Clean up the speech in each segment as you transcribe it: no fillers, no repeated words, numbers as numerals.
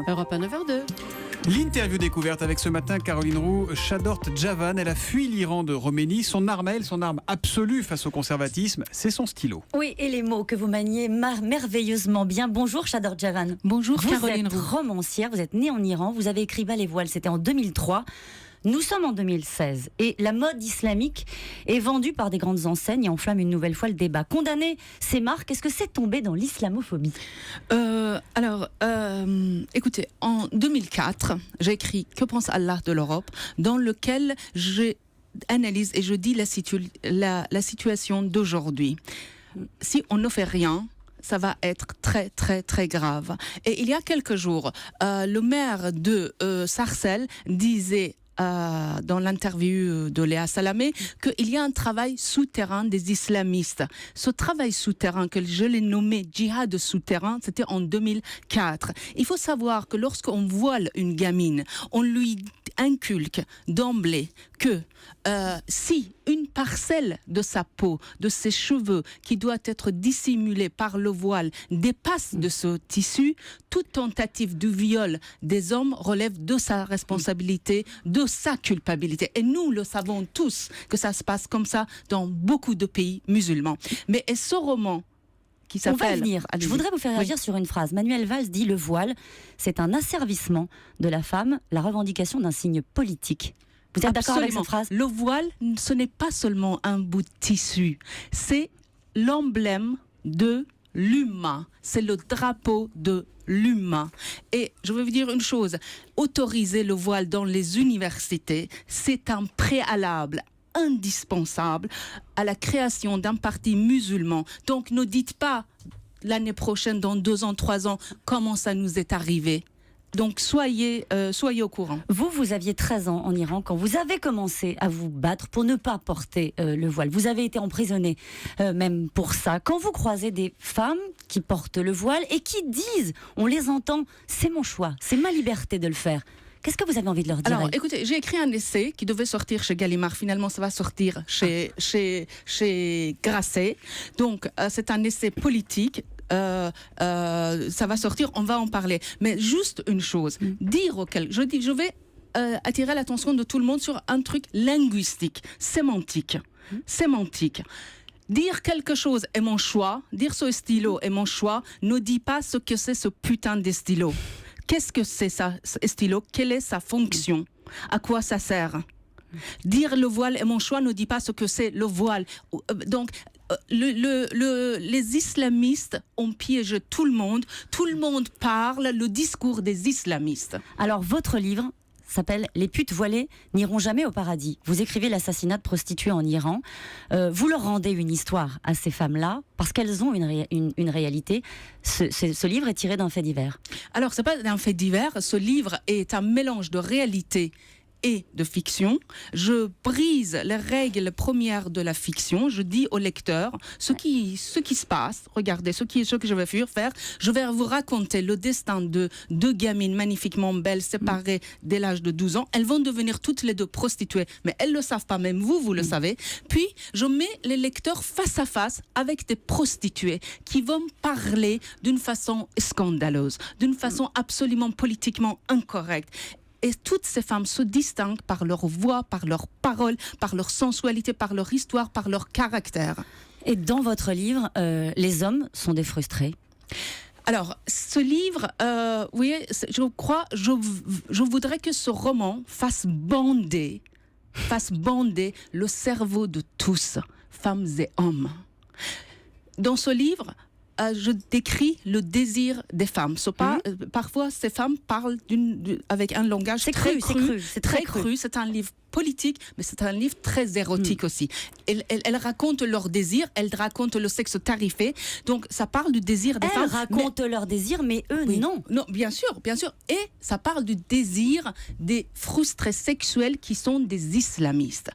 Europe 1, 9h02. L'interview découverte avec ce matin Caroline Roux, Shadort Javan. Elle a fui l'Iran de Khomeini. Son arme absolue face au conservatisme, c'est son stylo. Oui, et les mots que vous maniez merveilleusement bien. Bonjour Shadort Javan. Bonjour Caroline Roux. Vous êtes romancière, vous êtes née en Iran, vous avez écrit Bas les voiles, c'était en 2003. Nous sommes en 2016 et la mode islamique est vendue par des grandes enseignes et enflamme une nouvelle fois le débat. Condamner ces marques, est-ce que c'est tombé dans l'islamophobie ? Écoutez, en 2004, j'ai écrit « Que pense Allah de l'Europe ?» dans lequel j'analyse et je dis la situation d'aujourd'hui. Si on ne fait rien, ça va être très, très, très grave. Et il y a quelques jours, le maire de Sarcelles disait dans l'interview de Léa Salamé qu'il y a un travail souterrain des islamistes. Ce travail souterrain que je l'ai nommé djihad souterrain, c'était en 2004. Il faut savoir que lorsqu'on voile une gamine, on lui inculque d'emblée que si une parcelle de sa peau, de ses cheveux, qui doit être dissimulée par le voile, dépasse de ce tissu, toute tentative de viol des hommes relève de sa responsabilité, de sa culpabilité. Et nous le savons tous que ça se passe comme ça dans beaucoup de pays musulmans. Mais et ce roman qui s'appelle... On va venir. Je voudrais vous faire réagir sur une phrase. Manuel Valls dit « Le voile, c'est un asservissement de la femme, la revendication d'un signe politique ». Vous êtes d'accord avec cette phrase ? Le voile, ce n'est pas seulement un bout de tissu, c'est l'emblème de l'humain, c'est le drapeau de l'humain. Et je veux vous dire une chose, autoriser le voile dans les universités, c'est un préalable indispensable à la création d'un parti musulman. Donc ne dites pas l'année prochaine, dans 2 ans, 3 ans, comment ça nous est arrivé. Donc soyez au courant. Vous aviez 13 ans en Iran quand vous avez commencé à vous battre pour ne pas porter le voile. Vous avez été emprisonnée même pour ça. Quand vous croisez des femmes qui portent le voile et qui disent, on les entend, c'est mon choix, c'est ma liberté de le faire. Qu'est-ce que vous avez envie de leur dire ? Alors, écoutez, j'ai écrit un essai qui devait sortir chez Gallimard. Finalement, ça va sortir chez Grasset. Donc, c'est un essai politique. Ça va sortir, on va en parler. Mais juste une chose, je vais attirer l'attention de tout le monde sur un truc linguistique, sémantique. Dire quelque chose est mon choix, dire ce stylo est mon choix, ne dit pas ce que c'est ce putain de stylo. Qu'est-ce que c'est ça, ce stylo ? Quelle est sa fonction ? À quoi ça sert ? Dire le voile est mon choix ne dit pas ce que c'est le voile. Donc, les islamistes ont piégé tout le monde. Tout le monde parle le discours des islamistes. Alors, votre livre s'appelle « Les putes voilées n'iront jamais au paradis ». Vous écrivez l'assassinat de prostituées en Iran. Vous leur rendez une histoire à ces femmes-là parce qu'elles ont une réalité. Ce livre est tiré d'un fait divers. Alors, ce n'est pas un fait divers. Ce livre est un mélange de réalité et de fiction. Je brise les règles premières de la fiction. Je dis au lecteur ce qui se passe. Regardez ce que je vais faire. Je vais vous raconter le destin de 2 gamines magnifiquement belles séparées dès l'âge de 12 ans. Elles vont devenir toutes les 2 prostituées, mais elles le savent pas, même vous le savez. Puis je mets les lecteurs face à face avec des prostituées qui vont parler d'une façon scandaleuse, d'une façon absolument politiquement incorrecte. Et toutes ces femmes se distinguent par leur voix, par leurs paroles, par leur sensualité, par leur histoire, par leur caractère. Et dans votre livre, les hommes sont des frustrés. Alors, ce livre, je voudrais que ce roman fasse bander le cerveau de tous, femmes et hommes. Dans ce livre, je décris le désir des femmes. Parfois, ces femmes parlent avec un langage très cru. C'est très cru. C'est un livre politique, mais c'est un livre très érotique aussi. Elles racontent leur désir, elles racontent le sexe tarifé. Donc, ça parle du désir des femmes. Elles racontent leur désir, mais eux, non. Non, bien sûr. Et ça parle du désir des frustrés sexuels qui sont des islamistes.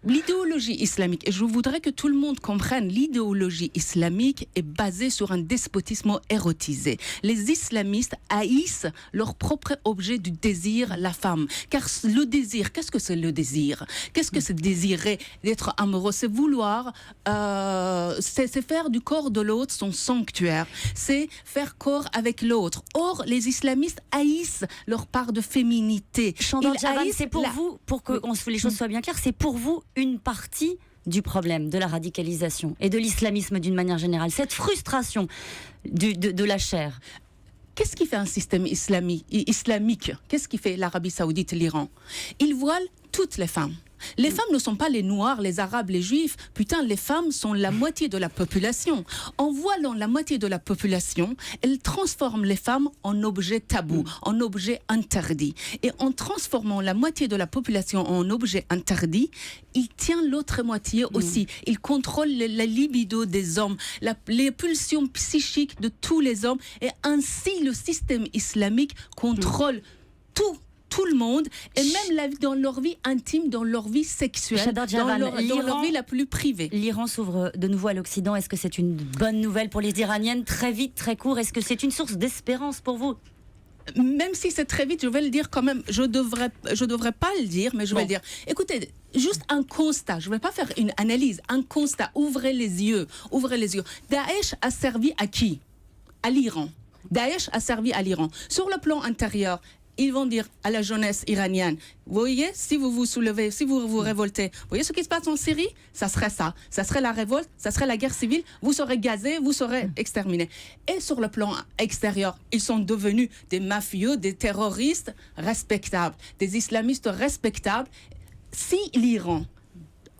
L'idéologie islamique, et je voudrais que tout le monde comprenne, l'idéologie islamique est basée sur un despotisme érotisé. Les islamistes haïssent leur propre objet du désir, la femme. Car le désir, qu'est-ce que c'est le désir? Qu'est-ce que c'est désirer, d'être amoureux? C'est vouloir, c'est faire du corps de l'autre son sanctuaire. C'est faire corps avec l'autre. Or, les islamistes haïssent leur part de féminité. Chandor Ils Javan, haïssent c'est pour vous, pour que les choses soient bien claires, c'est pour vous une partie du problème de la radicalisation et de l'islamisme d'une manière générale, cette frustration de la chair. Qu'est-ce qui fait un système islamique? Qu'est-ce qui fait l'Arabie Saoudite, l'Iran? Ils voilent toutes les femmes. Les femmes ne sont pas les Noirs, les Arabes, les Juifs. Putain, les femmes sont la moitié de la population. En voilant la moitié de la population, elles transforment les femmes en objets tabous, en objets interdits. Et en transformant la moitié de la population en objets interdits, il tient l'autre moitié aussi. Il contrôle la libido des hommes, les pulsions psychiques de tous les hommes. Et ainsi, le système islamique contrôle tout le monde, et même dans leur vie intime, dans leur vie sexuelle, Javan, dans leur vie la plus privée. L'Iran s'ouvre de nouveau à l'Occident. Est-ce que c'est une bonne nouvelle pour les Iraniennes? Très vite, très court. Est-ce que c'est une source d'espérance pour vous? Même si c'est très vite, je vais le dire quand même. Je devrais pas le dire, mais je vais le dire. Écoutez, juste un constat. Je ne vais pas faire une analyse. Un constat. Ouvrez les yeux. Ouvrez les yeux. Daesh a servi à qui? À l'Iran. Daesh a servi à l'Iran. Sur le plan intérieur, ils vont dire à la jeunesse iranienne, vous voyez, si vous vous soulevez, si vous vous révoltez, vous voyez ce qui se passe en Syrie? Ça serait ça. Ça serait la révolte, ça serait la guerre civile, vous serez gazés, vous serez exterminés. Et sur le plan extérieur, ils sont devenus des mafieux, des terroristes respectables, des islamistes respectables. Si l'Iran,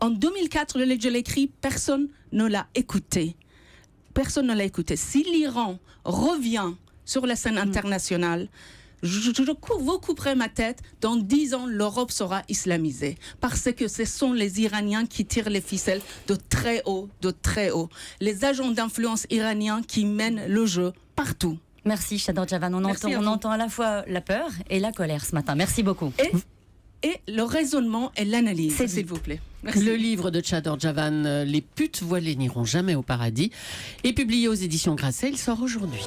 en 2004, je l'ai écrit, personne ne l'a écouté. Personne ne l'a écouté. Si l'Iran revient sur la scène internationale, vous couperez ma tête, dans 10 ans, l'Europe sera islamisée. Parce que ce sont les Iraniens qui tirent les ficelles de très haut, de très haut. Les agents d'influence iraniens qui mènent le jeu partout. Merci, Chandor Javan. On entend à la fois la peur et la colère ce matin. Merci beaucoup. Et le raisonnement et l'analyse, s'il vous plaît. Merci. Le livre de Chandor Javan, Les putes voilées n'iront jamais au paradis, est publié aux éditions Grasset. Il sort aujourd'hui.